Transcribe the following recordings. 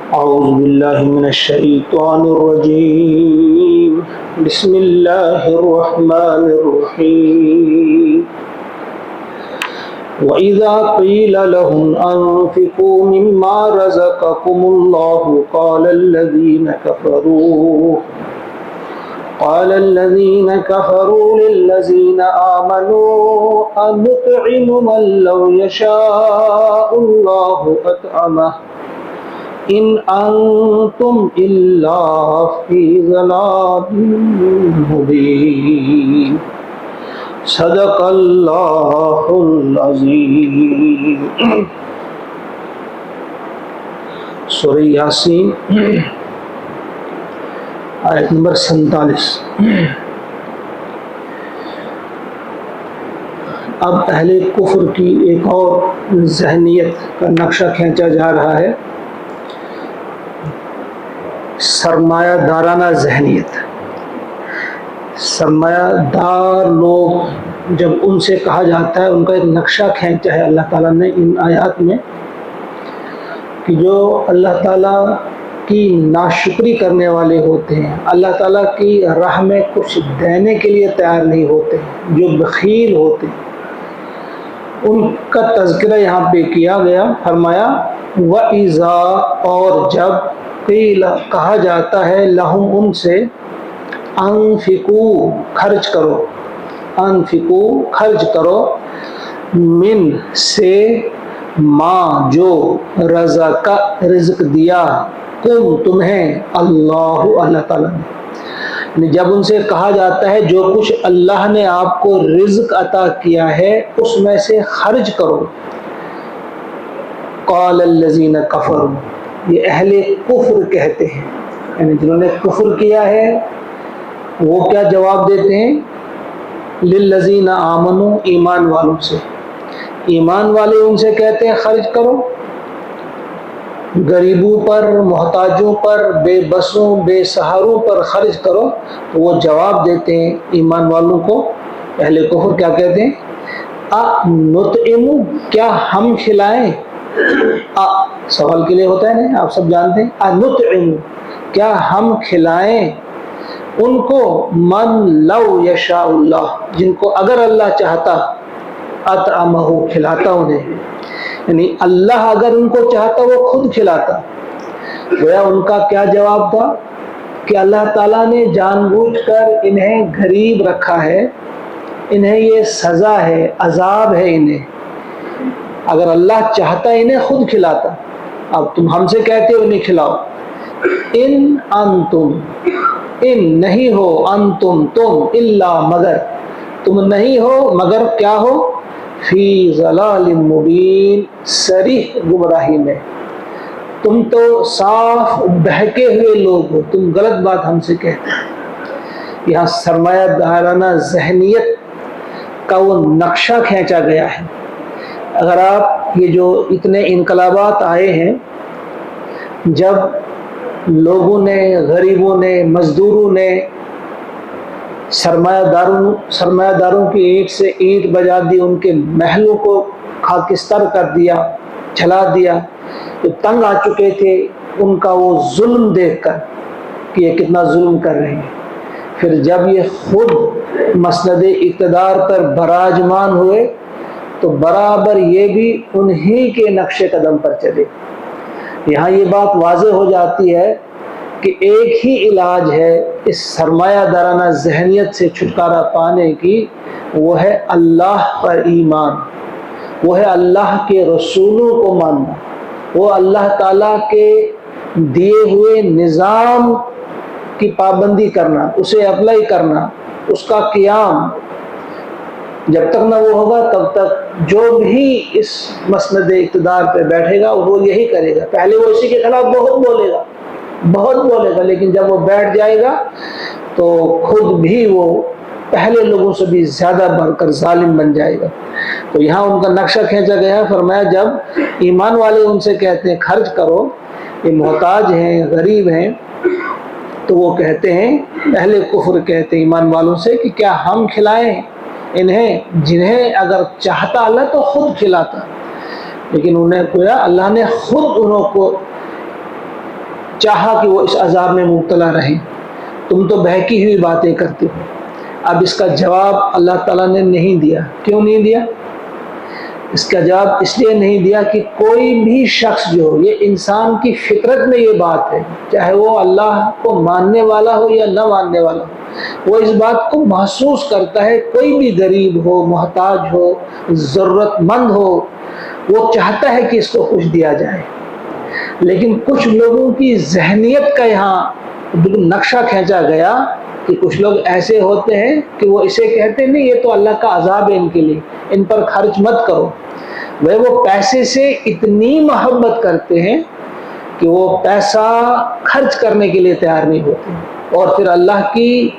أعوذ بالله من الشيطان الرجيم. بسم الله الرحمن الرحيم. وإذا قيل لهم أنفقوا مما رزقكم الله قال الذين كفروا للذين آمنوا أنطعم من لو يشاء الله أطعمه إن أنتم إلا في ضلال مبين. صدق اللہ العظیم. سورہ یاسین آیت نمبر 47. اب اہل کفر کی ایک اور ذہنیت کا نقشہ کھینچا جا رہا ہے، سرمایہ دارانہ ذہنیت. سرمایہ دار لوگ جب ان سے کہا جاتا ہے، ان کا ایک نقشہ کھینچا ہے اللہ تعالیٰ نے ان آیات میں، کہ جو اللہ تعالیٰ کی ناشکری کرنے والے ہوتے ہیں، اللہ تعالیٰ کی راہ میں کچھ دینے کے لیے تیار نہیں ہوتے، جو بخیل ہوتے ہیں، ان کا تذکرہ یہاں پہ کیا گیا. فرمایا وَإِذَا، اور جب قیل کہا جاتا ہے لہم ان سے، انفقو خرچ کرو، انفقو خرچ کرو، من سے، ما جو، رزق دیا، کم تمہیں، اللہ تعالیٰ نے. جب ان سے کہا جاتا ہے جو کچھ اللہ نے آپ کو رزق عطا کیا ہے اس میں سے خرچ کرو. قال الذین کفروا، یہ اہل کفر کہتے ہیں، یعنی جنہوں نے کفر کیا ہے وہ کیا جواب دیتے ہیں؟ للذین آمنوا، ایمان والوں سے. ایمان والے ان سے کہتے ہیں خرچ کرو، غریبوں پر، محتاجوں پر، بے بسوں، بے سہاروں پر خرچ کرو. تو وہ جواب دیتے ہیں ایمان والوں کو. اہل کفر کیا کہتے ہیں؟ نطعم، کیا ہم کھلائیں؟ سوال کے لیے ہوتا ہے نا، آپ سب جانتے ہیں. نطعم، کیا ہم کھلائیں ان کو، من لو یشاء اللہ، جن کو اگر اللہ چاہتا، اطعمہ، کھلاتا انہیں. یعنی اللہ اگر ان کو چاہتا وہ خود کھلاتا. گویا ان کا کیا جواب تھا کہ اللہ تعالیٰ نے جان بوجھ کر انہیں غریب رکھا ہے، انہیں یہ سزا ہے، عذاب ہے انہیں. اگر اللہ چاہتا انہیں خود کھلاتا. اب تم ہم سے کہتے ہو انہیں کھلاؤ. ان انتم، ان نہیں ہو، انتم تم، الا مگر، تم نہیں ہو مگر کیا ہو؟ فی ضلال مبین، صریح گمراہی میں. تم تو صاف بہکے ہوئے لوگ ہو، تم غلط بات ہم سے کہتے ہیں. یہاں سرمایہ دارانہ ذہنیت کا وہ نقشہ کھینچا گیا ہے. اگر آپ یہ جو اتنے انقلابات آئے ہیں، جب لوگوں نے، غریبوں نے، مزدوروں نے سرمایہ داروں کی اینٹ سے اینٹ بجا دی، ان کے محلوں کو خاکستر کر دیا، جلا دیا، تو تنگ آ چکے تھے ان کا وہ ظلم دیکھ کر کہ یہ کتنا ظلم کر رہے ہیں. پھر جب یہ خود مسند اقتدار پر براجمان ہوئے تو برابر یہ بھی انہی کے نقش قدم پر چلے. یہاں یہ بات واضح ہو جاتی ہے کہ ایک ہی علاج ہے اس سرمایہ دارانہ ذہنیت سے چھٹکارا پانے کی، وہ ہے اللہ پر ایمان، وہ ہے اللہ کے رسولوں کو ماننا، وہ اللہ تعالیٰ کے دیے ہوئے نظام کی پابندی کرنا، اسے اپلائی کرنا، اس کا قیام. جب تک نہ وہ ہوگا تب تک جو بھی اس مسند اقتدار پہ بیٹھے گا وہ یہی کرے گا. پہلے وہ اسی کے خلاف بہت بولے گا، لیکن جب وہ بیٹھ جائے گا تو خود بھی وہ پہلے لوگوں سے بھی زیادہ بڑھ کر ظالم بن جائے گا. تو یہاں ان کا نقشہ کھینچا گیا ہے. فرمایا جب ایمان والے ان سے کہتے ہیں خرچ کرو، یہ محتاج ہیں، غریب ہیں، تو وہ کہتے ہیں، اہل کفر کہتے ہیں ایمان والوں سے کہ کیا ہم کھلائیں انہیں جنہیں اگر چاہتا اللہ تو خود کھلاتا. لیکن انہیں گویا اللہ نے خود انہوں کو چاہا کہ وہ اس عذاب میں مبتلا رہیں، تم تو بہکی ہوئی باتیں کرتے ہو۔ اب اس کا جواب اللہ تعالیٰ نے نہیں دیا۔ کیوں نہیں دیا؟ اس کا جواب اس لیے نہیں دیا کہ کوئی بھی شخص جو ہو، یہ انسان کی فطرت میں یہ بات ہے، چاہے وہ اللہ کو ماننے والا ہو یا نہ ماننے والا ہو، وہ اس بات کو محسوس کرتا ہے۔ کوئی بھی غریب ہو، محتاج ہو، ضرورت مند ہو، وہ چاہتا ہے کہ اس کو کچھ دیا جائے۔ لیکن کچھ لوگوں کی ذہنیت کا یہاں نقشہ کھینچا گیا کہ کچھ لوگ ایسے ہوتے ہیں کہ وہ اسے کہتے ہیں نہیں، یہ تو اللہ کا عذاب ہے ان کے لیے، ان پر خرچ مت کرو۔ وہ پیسے سے اتنی محبت کرتے ہیں کہ وہ پیسہ خرچ کرنے کے لیے تیار نہیں ہوتے، اور پھر اللہ کی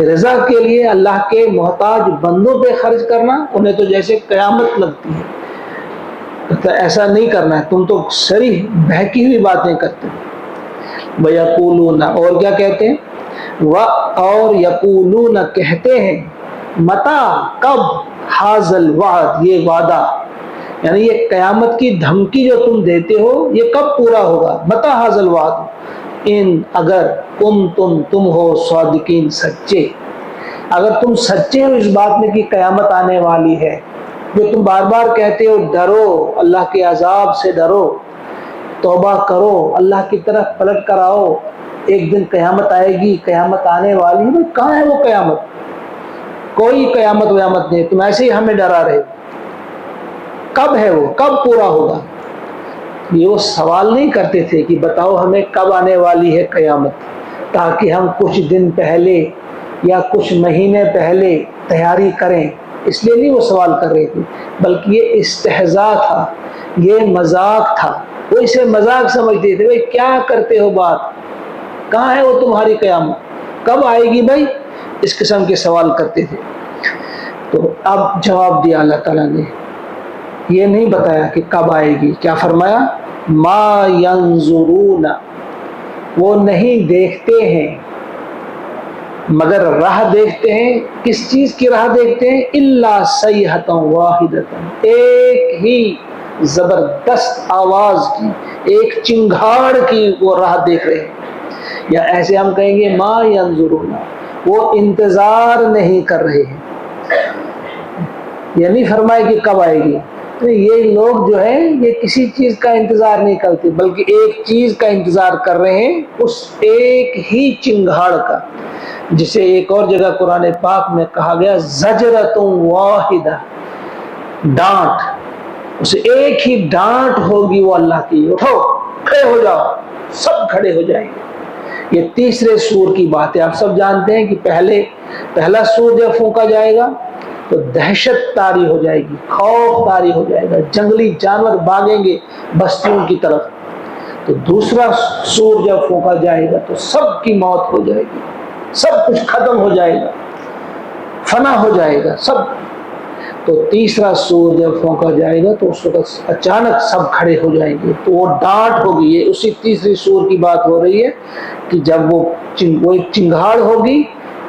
رضا کے لیے اللہ کے محتاج بندوں پہ خرچ کرنا انہیں تو جیسے قیامت لگتی ہے۔ تو ایسا نہیں کرنا ہے، تم تو صریح بہکی ہوئی باتیں کرتے ہو۔ وَيَقُولُونَ، اور کیا کہتے ہیں؟ اور یقولون کہتے ہیں، متا، کب، حاذ الوعد، یہ وعدہ، یعنی یہ قیامت کی دھمکی جو تم دیتے ہو یہ کب پورا ہوگا؟ متا حاذ الوعد، ان، اگر، تم ہو صادقین، سچے، اگر تم سچے ہو اس بات میں کہ قیامت آنے والی ہے، جو تم بار بار کہتے ہو ڈرو، اللہ کے عذاب سے ڈرو، توبہ کرو، اللہ کی طرف پلٹ کر آؤ، ایک دن قیامت آئے گی، قیامت آنے والی ہے، کہاں ہے وہ قیامت؟ کوئی قیامت ویامت نہیں، تم ایسے ہی ہمیں ڈرا رہے ہو۔ کب ہے وہ؟ کب پورا ہوگا؟ یہ وہ سوال نہیں کرتے تھے کہ بتاؤ ہمیں کب آنے والی ہے قیامت، تاکہ ہم کچھ دن پہلے یا کچھ مہینے پہلے تیاری کریں، اس لیے نہیں وہ سوال کر رہے تھے، بلکہ یہ استہزاء تھا، یہ مذاق تھا۔ وہ اسے مذاق سمجھتے تھے، بھائی کیا کرتے ہو بات، کہاں ہے وہ تمہاری قیامت، کب آئے گی بھائی، اس قسم کے سوال کرتے تھے۔ تو اب جواب دیا اللہ تعالیٰ نے، یہ نہیں بتایا کہ کب آئے گی، کیا فرمایا؟ ما ینظرون، وہ نہیں دیکھتے ہیں مگر راہ دیکھتے ہیں۔ کس چیز کی راہ دیکھتے ہیں؟ الا صیحۃ واحدۃ، ایک ہی زبردست آواز کی، ایک چنگھاڑ کی وہ راہ دیکھ رہے ہیں، یا ایسے ہم کہیں گے ما ینظرون، وہ انتظار نہیں کر رہے ہیں۔ یہ نہیں فرمائے کہ کب آئے گی، یہ لوگ جو ہے یہ کسی چیز کا انتظار نہیں کرتے، بلکہ ایک چیز کا انتظار کر رہے ہیں، اس ایک ہی چنگھاڑ کا، جسے ایک اور جگہ قرآن پاک میں کہا گیا زجرۃ واحدہ، ڈانٹ، اسے ایک ہی ڈانٹ ہوگی وہ اللہ کی، اٹھو کھڑے ہو جاؤ، سب کھڑے ہو جائیں گے۔ یہ تیسرے سور کی بات ہے۔ آپ سب جانتے ہیں کہ پہلا سور جب پھونکا جائے گا تو دہشت طاری ہو جائے گی، خوف طاری ہو جائے گا، جنگلی جانور بھاگیں گے بستیوں کی طرف۔ تو دوسرا سور جب پھونکا جائے گا تو سب کی موت ہو جائے گی، سب کچھ ختم ہو جائے گا، فنا ہو جائے گا سب۔ تو تیسرا سور جب پھونکا جائے گا تو اس وقت اچانک سب کھڑے ہو جائیں گے، تو وہ ڈانٹ ہوگی۔ یہ اسی تیسری سور کی بات ہو رہی ہے کہ جب وہ ایک چنگھاڑ ہوگی،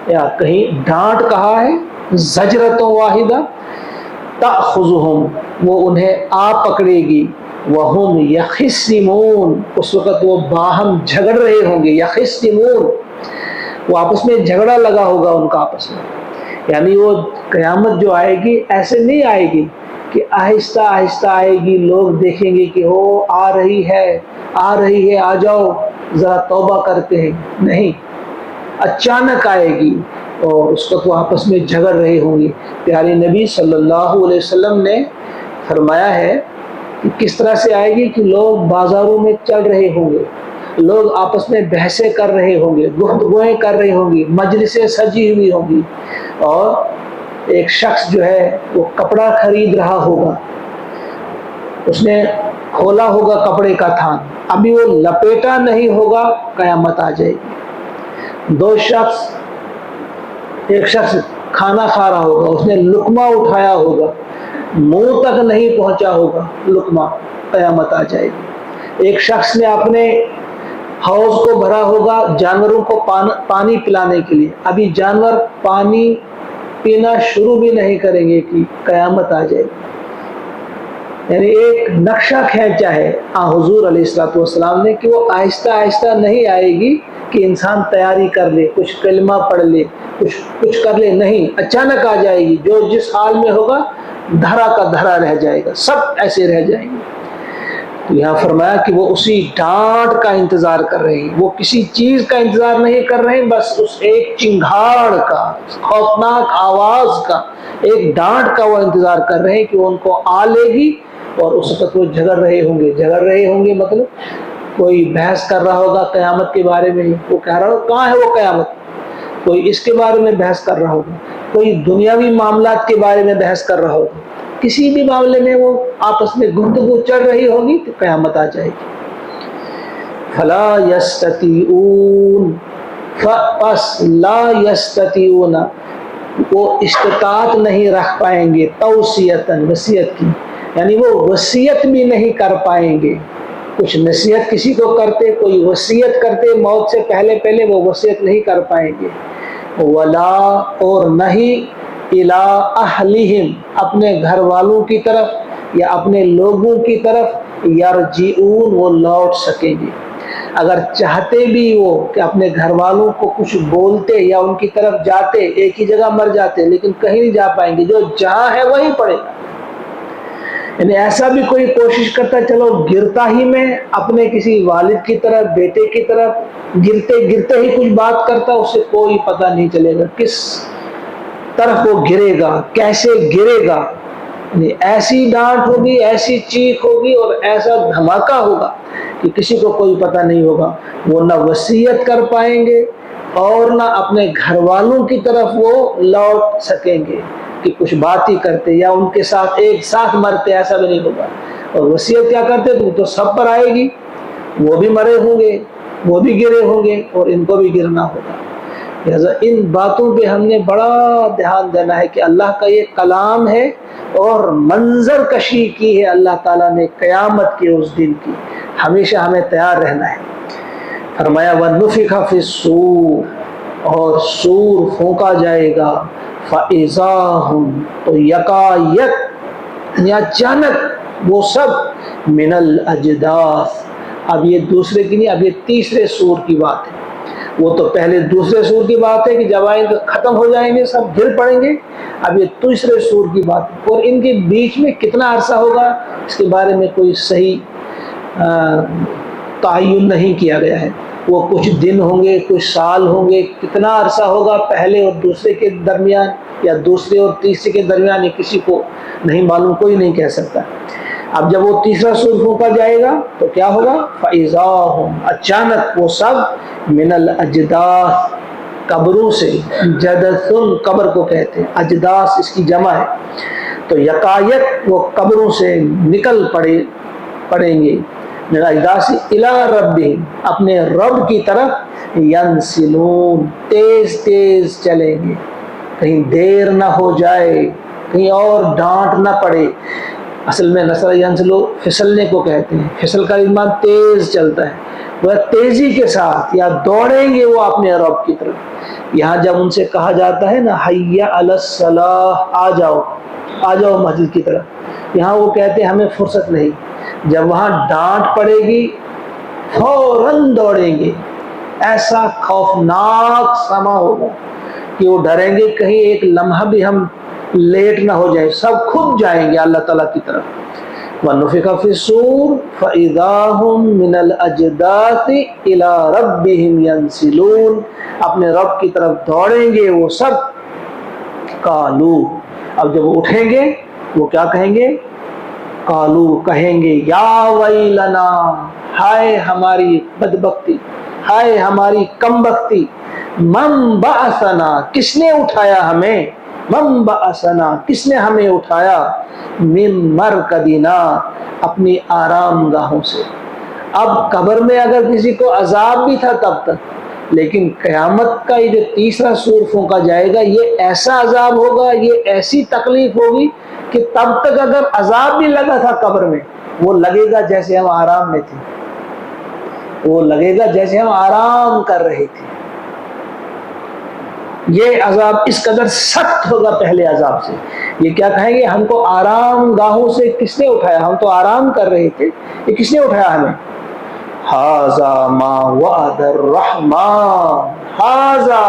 یا کہیں ڈانٹ کہا ہے، زجرۃ واحدہ، تأخذہم، وہ انہیں آ پکڑے گی، وہم یخصمون، اس وقت وہ باہم جھگڑ رہے ہوں گے، یخصمون، وہ آپس میں جھگڑا لگا ہوگا ان کا آپس میں۔ یعنی وہ قیامت جو آئے گی ایسے نہیں آئے گی کہ آہستہ آہستہ آئے گی، لوگ دیکھیں گے کہ وہ آ رہی ہے آ جاؤ ذرا توبہ کرتے ہیں، نہیں، اچانک آئے گی، اور اس وقت وہ آپس میں جھگڑ رہے ہوں گے۔ پیارے نبی صلی اللہ علیہ وسلم نے فرمایا ہے کہ کس طرح سے آئے گی کہ لوگ بازاروں میں چل رہے ہوں گے، لوگ آپس میں بحثیں کر رہے ہوں گے، گفتگویں کر رہے ہوں گی، مجلسیں سجی ہوئی ہوں گی، اور ایک شخص جو ہے وہ کپڑا خرید رہا ہوگا، اس نے کھولا ہوگا کپڑے کا تھان، ابھی وہ لپیٹا نہیں ہوگا، قیامت آ جائے گی۔ ایک شخص کھانا کھا رہا ہوگا، اس نے لقمہ اٹھایا ہوگا، منہ تک نہیں پہنچا ہوگا لقمہ، قیامت آ جائے گی۔ ایک شخص نے اپنے حوض کو بھرا ہوگا جانوروں کو پانی پلانے کے لیے، ابھی جانور پانی پینا شروع بھی نہیں کریں گے کہ قیامت آ جائے گی۔ یعنی ایک نقشہ کھینچا ہے حضور علیہ الصلوۃ والسلام نے کہ وہ آہستہ آہستہ نہیں آئے گی کہ انسان تیاری کر لے، کچھ کلمہ پڑھ لے، کچھ کر لے، نہیں، اچانک آ جائے گی۔ جو جس حال میں ہوگا دھرا کا دھرا رہ جائے گا، سب ایسے رہ جائیں گے۔ تو یہاں فرمایا کہ وہ اسی ڈانٹ کا انتظار کر رہے ہیں، وہ کسی چیز کا انتظار نہیں کر رہے ہیں، بس اس ایک چنگھاڑ کا، خوفناک آواز کا، ایک ڈانٹ کا وہ انتظار کر رہے ہیں کہ وہ ان کو آ لے گی، اور اس وقت وہ جھگڑ رہے ہوں گے مطلب کوئی بحث کر رہا ہوگا قیامت کے بارے میں، وہ کہہ رہا ہوگا کہاں ہے وہ قیامت، کوئی اس کے بارے میں بحث کر رہا ہوگا، کوئی دنیاوی معاملات کے بارے میں بحث کر رہا ہوگا، کسی بھی معاملے میں وہ آپس میں گفتگو چل رہی ہوگی تو قیامت آ جائے گی۔ فلا یستطیعون، پس لا یستطیعون، وہ استطاعت نہیں رکھ پائیں گے، توصیتاً، وصیت کی، یعنی وہ وصیت بھی نہیں کر پائیں گے۔ کچھ نصیحت کسی کو کرتے، کوئی وصیت کرتے موت سے پہلے وہ وصیت نہیں کر پائیں گے۔ ولا، اور نہیں، الی اہلہم، اپنے گھر والوں کی طرف یا اپنے لوگوں کی طرف، یرجعون، وہ لوٹ سکیں گے۔ اگر چاہتے بھی وہ کہ اپنے گھر والوں کو کچھ بولتے یا ان کی طرف جاتے، ایک ہی جگہ مر جاتے، لیکن کہیں نہیں جا پائیں گے، جو جہاں ہے وہیں پڑے گا۔ یعنی ایسا بھی کوئی کوشش کرتا چلو گرتا ہی میں اپنے کسی والد کی طرف، بیٹے کی طرف گرتے گرتے ہی کچھ بات کرتا، اس سے کوئی پتہ نہیں چلے گا کس طرف وہ گرے گا، کیسے گرے گا۔ یعنی ایسی ڈانٹ ہوگی، ایسی چیخ ہوگی اور ایسا دھماکہ ہوگا کہ کسی کو کوئی پتہ نہیں ہوگا۔ وہ نہ وصیت کر پائیں گے اور نہ اپنے گھر والوں کی طرف وہ لوٹ سکیں گے کہ کچھ بات ہی کرتے یا ان کے ساتھ ایک ساتھ مرتے، ایسا بھی نہیں ہوگا۔ اور وصیت کیا کرتے تو سب پر آئے گی، وہ بھی مرے ہوں گے، وہ بھی گرے ہوں گے اور ان کو بھی گرنا ہوگا۔ لہٰذا ان باتوں پہ ہم نے بڑا دھیان دینا ہے کہ اللہ کا یہ کلام ہے اور منظر کشی کی ہے اللہ تعالیٰ نے قیامت کے اس دن کی، ہمیشہ ہمیں تیار رہنا ہے۔ فرمایا وَنُفِخَ فِي الصُّورِ، اور سور پھونکا جائے گا، فَإِذَا هُمْ، تو یکایک یا اچانک وہ سب من الاجداث، اب یہ دوسرے کی نہیں، اب یہ تیسرے سور کی بات ہے۔ وہ تو پہلے دوسرے سور کی بات ہے کہ جب آئیں گے ختم ہو جائیں گے، سب گر پڑیں گے، اب یہ تیسرے سور کی بات ہے۔ اور ان کے بیچ میں کتنا عرصہ ہوگا اس کے بارے میں کوئی صحیح تعین نہیں کیا گیا ہے، وہ کچھ دن ہوں گے، کچھ سال ہوں گے، کتنا عرصہ ہوگا پہلے اور دوسرے کے درمیان یا دوسرے اور تیسرے کے درمیان، یہ کسی کو نہیں معلوم، کوئی نہیں کہہ سکتا۔ اب جب وہ تیسرا سور پھونکا جائے گا تو کیا ہوگا؟ فَإِذَا هُمْ، اچانک وہ سب من الاجداث، قبروں سے، جدثن قبر کو کہتے ہیں، اجداث اس کی جمع ہے، تو یکایک وہ قبروں سے نکل پڑیں گے، من الاجداث الی ربہم، اپنے رب کی طرف، ینسلون، تیز تیز چلیں گے، کہیں دیر نہ ہو جائے، کہیں اور ڈانٹ نہ پڑے۔ اصل میں نصر ینسلو پھسلنے کو کہتے ہیں، پھسل کا ایمان تیز چلتا ہے، وہ تیزی کے ساتھ یا دوڑیں گے وہ اپنے رب کی طرف۔ یہاں جب ان سے کہا جاتا ہے نا حی علی الصلاۃ، آ جاؤ مسجد کی طرف، یہاں وہ کہتے ہیں ہمیں فرصت نہیں، جب وہاں ڈانٹ پڑے گی فوراً دوڑیں گے، ایسا خوفناک سما ہوگا کہ وہ ڈریں گے کہیں ایک لمحہ بھی ہم لیٹ نہ ہو جائے، سب خود جائیں گے اللہ تعالیٰ کی طرف۔ وَنُفِخَ فِي الصُّورِ فَإِذَا هُمْ مِنَ الْأَجْدَاثِ إِلَىٰ رَبِّهِمْ يَنْسِلُونَ، اپنے رب کی طرف دوڑیں گے وہ سب۔ قالو، اب جب وہ اٹھیں گے وہ کیا کہیں گے؟ قالو، کہیں گے یا ویلنا، ہائے ہماری بدبختی، ہائے ہماری کمبختی، من بعثنا، کس نے اٹھایا ہمیں، من بعثنا، کس نے ہمیں اٹھایا، من مرقدنا، اپنی آرام گاہوں سے۔ اب قبر میں اگر کسی کو عذاب بھی تھا تب تک، لیکن قیامت کا یہ جو تیسرا سور پھونکا جائے گا، یہ ایسا عذاب ہوگا، یہ ایسی تکلیف ہوگی کہ تب تک اگر عذاب بھی لگا تھا قبر میں، وہ لگے گا جیسے ہم آرام میں تھے، وہ لگے گا جیسے ہم آرام کر رہے تھے۔ یہ عذاب اس قدر سخت ہوگا پہلے عذاب سے. یہ کیا کہیں گے؟ ہم کو آرام گاہوں سے کس نے اٹھایا؟ ہم تو آرام کر رہے تھے، یہ کس نے اٹھایا ہمیں؟ ھذا ما وعد الرحمن، ھذا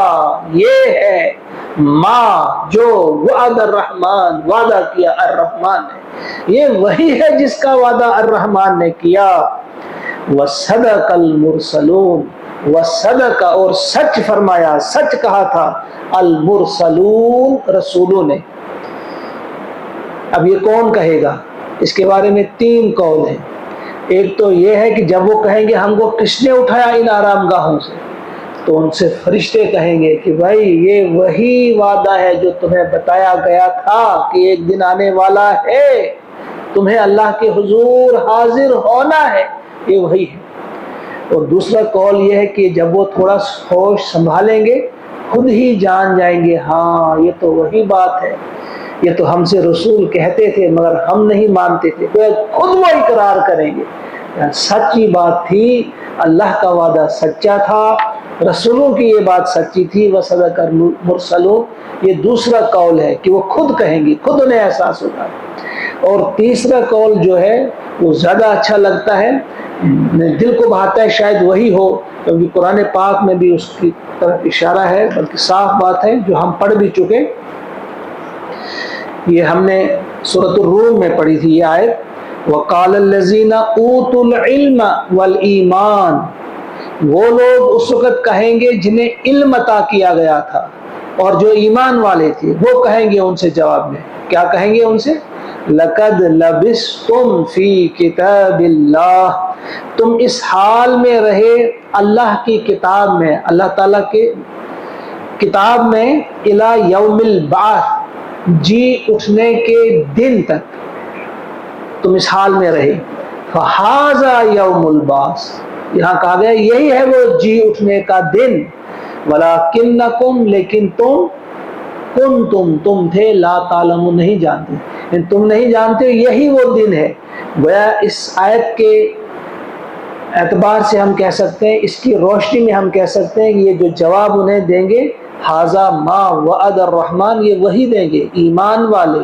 یہ ہے ما جو وعد الرحمن وعدہ کیا الرحمن نے، یہ وہی ہے جس کا وعدہ الرحمن نے کیا. وصدق المرسلون، وصدق اور سچ فرمایا، سچ کہا تھا، المرسلون رسولوں نے. اب یہ کون کہے گا؟ اس کے بارے میں 3 قول ہیں. ایک تو یہ ہے کہ جب وہ کہیں گے ہم کو کس نے اٹھایا ان آرام گاہوں سے، تو ان سے فرشتے کہیں گے کہ بھائی یہ وہی وعدہ ہے جو تمہیں بتایا گیا تھا کہ ایک دن آنے والا ہے، تمہیں اللہ کے حضور حاضر ہونا ہے، یہ وہی ہے. اور دوسرا قول یہ ہے کہ جب وہ تھوڑا ہوش سنبھالیں گے خود ہی جان جائیں گے ہاں یہ تو وہی بات ہے، یہ تو ہم سے رسول کہتے تھے مگر ہم نہیں مانتے تھے، تو خود وہ اقرار کریں گے سچی بات تھی، اللہ کا وعدہ سچا تھا، رسولوں کی یہ بات سچی تھی. وصدق المرسلون، یہ دوسرا قول ہے کہ وہ خود کہیں گے، خود انہیں احساس ہوگا. اور تیسرا قول جو ہے وہ زیادہ اچھا لگتا ہے، دل کو بھاتا ہے، شاید وہی ہو، کیونکہ قرآن پاک میں بھی اس کی طرف اشارہ ہے، بلکہ صاف بات ہے جو ہم پڑھ بھی چکے. یہ ہم نے سورۃ الروم میں پڑھی تھی یہ آیت. وَقَالَ الَّذِينَ أُوتُوا الْعِلْمَ وَالْإِيمَانَ، وہ لوگ اس وقت کہیں گے جنہیں علم عطا کیا گیا تھا اور جو ایمان والے تھے، وہ کہیں گے ان سے جواب میں، کیا کہیں گے ان سے؟ لَقَدْ لَبِثْتُمْ فِي كِتَابِ اللَّهِ، تم اس حال میں رہے اللہ کی کتاب میں، اللہ تعالیٰ کے کتاب میں، إِلَى يَوْمِ الْبَعْثِ، جی اٹھنے کے دن تک تم اس حال میں رہے. فَهَذَا يَوْمُ الْبَعْثِ، یہاں کہا گیا یہی ہے وہ جی اٹھنے کا دن. وَلَكِنَّكُمْ، لیکن تم تھے، لا تعلمون، نہیں جانتے، تم نہیں جانتے یہی وہ دن ہے. گویا اس آیت کے اعتبار سے ہم کہہ سکتے ہیں، اس کی روشنی میں ہم کہہ سکتے ہیں کہ یہ جو جواب انہیں دیں گے ھذا ما وعد الرحمن، یہ وہی دیں گے ایمان والے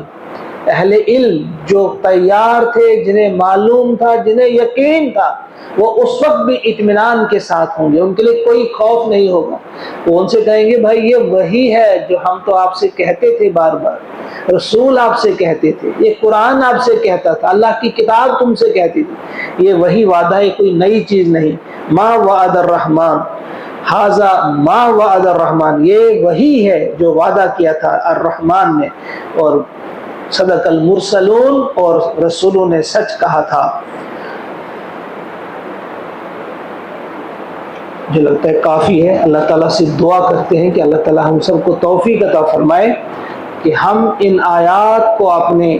اہل علم جو تیار تھے، جنہیں معلوم تھا، جنہیں یقین تھا، وہ اس وقت بھی اطمینان کے ساتھ ہوں گے، ان کے لیے کوئی خوف نہیں ہوگا. وہ ان سے کہیں گے بھائی یہ وہی ہے جو ہم تو آپ سے کہتے تھے، بار بار رسول آپ سے کہتے تھے، یہ قرآن آپ سے کہتا تھا، اللہ کی کتاب تم سے کہتی تھی، یہ وہی وعدہ ہے، کوئی نئی چیز نہیں. ما وعد الرحمن، ھذا ما وعد الرحمن، یہ وہی ہے جو وعدہ کیا تھا الرحمن نے. اور صدق المرسلون، اور رسولوں نے سچ کہا تھا. جو لگتا ہے کافی ہے. اللہ تعالیٰ سے دعا کرتے ہیں کہ اللہ تعالیٰ ہم سب کو توفیق عطا فرمائے کہ ہم ان آیات کو اپنے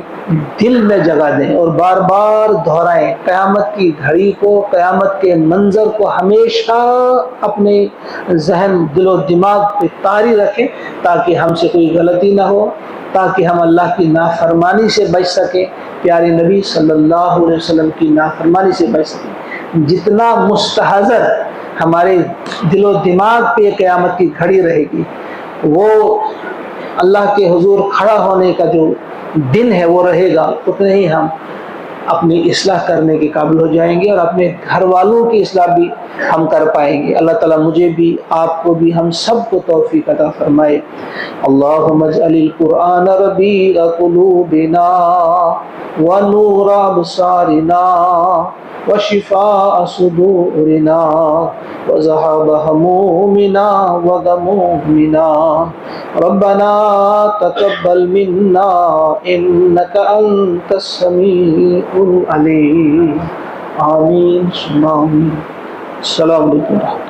دل میں جگہ دیں اور بار بار دہرائیں. قیامت کی گھڑی کو، قیامت کے منظر کو ہمیشہ اپنے ذہن، دل و دماغ پہ طاری رکھیں تاکہ ہم سے کوئی غلطی نہ ہو، تاکہ ہم اللہ کی نافرمانی سے بچ سکیں، پیارے نبی صلی اللہ علیہ وسلم کی نافرمانی سے بچ سکیں. جتنا مستحضر ہمارے دل و دماغ پہ قیامت کی گھڑی رہے گی، وہ اللہ کے حضور کھڑا ہونے کا جو دن ہے وہ رہے گا، اتنے ہی ہم اپنی اصلاح کرنے کے قابل ہو جائیں گے اور اپنے گھر والوں کی اصلاح بھی ہم کر پائیں گے. اللہ تعالیٰ مجھے بھی، آپ کو بھی، ہم سب کو توفیق عطا فرمائے. اللہم اجعل القرآن ربیع قلوبنا ونور ابصارنا وشفاء صدورنا وذهاب همومنا وغمومنا. ربنا تقبل منا انك انت السميع العليم. آمین ثم آمین. السلام علیکم.